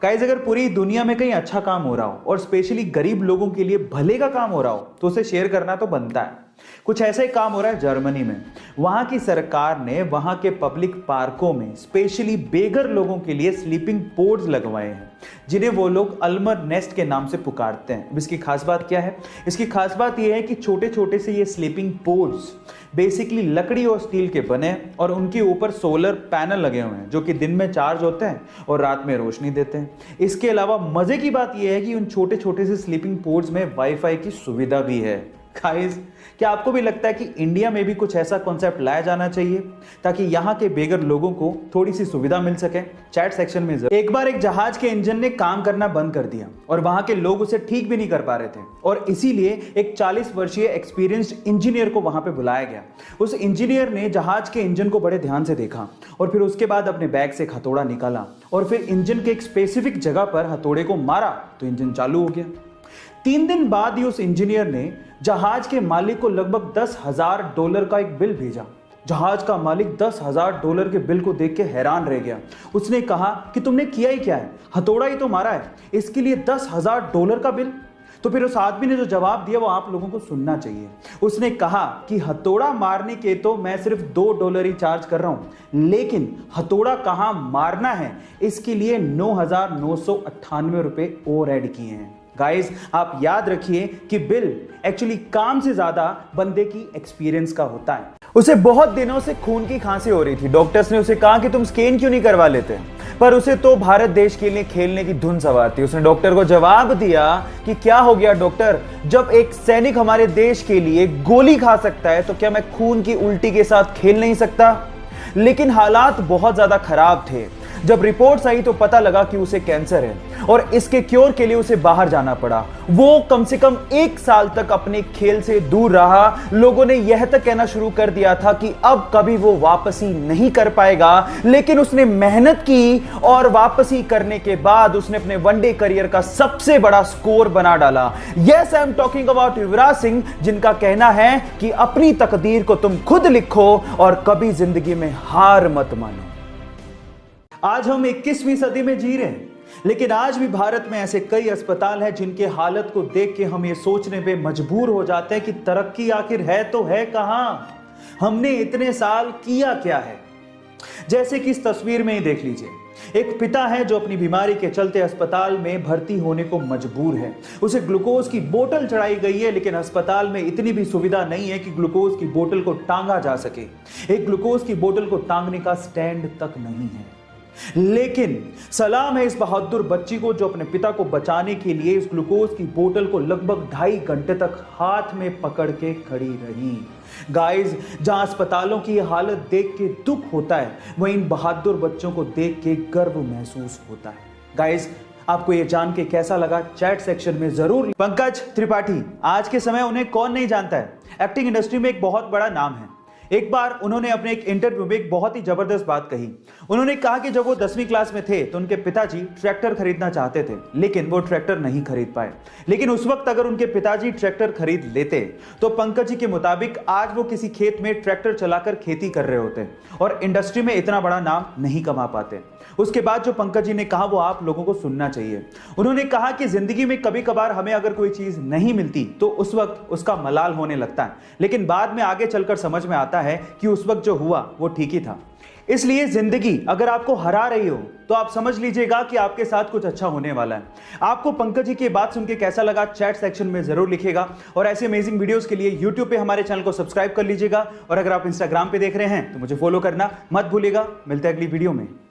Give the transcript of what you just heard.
Guys, अगर पूरी दुनिया में कहीं अच्छा काम हो रहा हो और स्पेशली गरीब लोगों के लिए भले का काम हो रहा हो तो उसे शेयर करना तो बनता है। कुछ ऐसा ही काम हो रहा है जर्मनी में। वहां की सरकार ने वहां के पब्लिक पार्कों में स्पेशली बेघर लोगों के लिए स्लीपिंग पोड्स लगवाए हैं, जिन्हें वो लोग अल्मर नेस्ट के नाम से पुकारते हैं। इसकी खास बात क्या है? इसकी खास बात यह है कि छोटे छोटे से ये स्लीपिंग पोड्स बेसिकली लकड़ी और स्टील के बने और उनके ऊपर सोलर पैनल लगे हुए हैं जो कि दिन में चार्ज होते हैं और रात में रोशनी देते हैं। इसके अलावा मजे की बात यह है कि उन छोटे छोटे से स्लीपिंग पोड्स में वाईफाई की सुविधा भी है। गाइस, क्या आपको भी लगता है कि इंडिया में भी कुछ ऐसा कॉन्सेप्ट लाया जाना चाहिए ताकि यहाँ के बेघर लोगों को थोड़ी सी सुविधा मिल सके? चैट सेक्शन में एक बार एक जहाज के इंजन ने काम करना बंद कर दिया और वहां के लोग उसे ठीक भी नहीं कर पा रहे थे और इसीलिए एक 40 वर्षीय एक्सपीरियंस्ड इंजीनियर को वहां पे बुलाया गया। उस इंजीनियर ने जहाज के इंजन को बड़े ध्यान से देखा और फिर उसके बाद अपने बैग से एक हथौड़ा निकाला और फिर इंजन के एक स्पेसिफिक जगह पर हथौड़े को मारा तो इंजन चालू हो गया। 3 दिन बाद ही उस इंजीनियर ने जहाज के मालिक को लगभग $10,000 का एक बिल भेजा। जहाज का मालिक $10,000 के बिल को देख के हैरान रह गया। उसने कहा कि तुमने किया ही क्या है, हथौड़ा ही तो मारा है, इसके लिए $10,000 का बिल? तो फिर उस आदमी ने जो जवाब दिया वो आप लोगों को सुनना चाहिए। उसने कहा कि हथौड़ा मारने के तो मैं सिर्फ $2 ही चार्ज कर रहा हूं, लेकिन हथौड़ा कहां मारना है इसके लिए $9,998 और ऐड किए हैं। गाइस, आप याद रखिए कि बिल एक्चुअली काम से ज्यादा बंदे की एक्सपीरियंस का होता है। उसे बहुत दिनों से खून की खांसी हो रही थी। डॉक्टर्स ने उसे कहा कि तुम स्कैन क्यों नहीं करवा लेते, पर उसे तो भारत देश के लिए खेलने की धुन सवार थी। उसने डॉक्टर को जवाब दिया कि क्या हो गया डॉक्टर, जब एक सैनिक हमारे देश के लिए गोली खा सकता है तो क्या मैं खून की उल्टी के साथ खेल नहीं सकता? लेकिन हालात बहुत ज्यादा खराब थे। जब रिपोर्ट्स आई तो पता लगा कि उसे कैंसर है और इसके क्योर के लिए उसे बाहर जाना पड़ा। वो कम से कम 1 साल तक अपने खेल से दूर रहा। लोगों ने यह तक कहना शुरू कर दिया था कि अब कभी वो वापसी नहीं कर पाएगा, लेकिन उसने मेहनत की और वापसी करने के बाद उसने अपने वनडे करियर का सबसे बड़ा स्कोर बना डाला। Yes, I am talking about Yuvraj Singh, जिनका कहना है कि अपनी तकदीर को तुम खुद लिखो और कभी जिंदगी में हार मत मानो। आज हम 21वीं सदी में जी रहे हैं, लेकिन आज भी भारत में ऐसे कई अस्पताल हैं जिनके हालत को देख के हम ये सोचने पे मजबूर हो जाते हैं कि तरक्की आखिर है तो है कहां, हमने इतने साल किया क्या है। जैसे कि इस तस्वीर में ही देख लीजिए, एक पिता है जो अपनी बीमारी के चलते अस्पताल में भर्ती होने को मजबूर है। उसे ग्लूकोज की बोतल चढ़ाई गई है, लेकिन अस्पताल में इतनी भी सुविधा नहीं है कि ग्लूकोज की बोतल को टांगा जा सके। एक ग्लूकोज की बोतल को टांगने का स्टैंड तक नहीं है। लेकिन सलाम है इस बहादुर बच्ची को जो अपने पिता को बचाने के लिए इस ग्लूकोज की बोतल को लगभग 2.5 घंटे तक हाथ में पकड़ के खड़ी रही। गाइस, जहां अस्पतालों की हालत देख के दुख होता है, वहीं इन बहादुर बच्चों को देख के गर्व महसूस होता है। गाइस, आपको यह जान के कैसा लगा? चैट सेक्शन में जरूर। पंकज त्रिपाठी, आज के समय उन्हें कौन नहीं जानता है, एक्टिंग इंडस्ट्री में एक बहुत बड़ा नाम है। एक बार उन्होंने अपने एक इंटरव्यू में एक बहुत ही जबरदस्त बात कही। उन्होंने कहा कि जब वो 10वीं क्लास में थे तो उनके पिताजी ट्रैक्टर खरीदना चाहते थे, लेकिन वो ट्रैक्टर नहीं खरीद पाए। लेकिन उस वक्त अगर उनके पिताजी ट्रैक्टर खरीद लेते तो पंकज जी के मुताबिक आज वो किसी खेत में ट्रैक्टर चलाकर खेती कर रहे होते और इंडस्ट्री में इतना बड़ा नाम नहीं कमा पाते। उसके बाद जो पंकज जी ने कहा वो आप लोगों को सुनना चाहिए। उन्होंने कहा कि जिंदगी में कभी कभार हमें अगर कोई चीज नहीं मिलती तो उस वक्त उसका मलाल होने लगता है, लेकिन बाद में आगे चलकर समझ में आता है कि उस वक्त जो हुआ वो ठीक ही था। इसलिए जिंदगी अगर आपको हरा रही हो तो आप समझ लीजिएगा कि आपके साथ कुछ अच्छा होने वाला है। आपको पंकज जी की बात सुन के कैसा लगा? चैट सेक्शन में जरूर लिखिएगा और ऐसे अमेजिंग वीडियोस के लिए YouTube पे हमारे चैनल को सब्सक्राइब कर लीजिएगा और अगर आप Instagram पे देख रहे हैं तो मुझे फॉलो करना मत भूलिएगा। मिलते हैं अगली वीडियो में।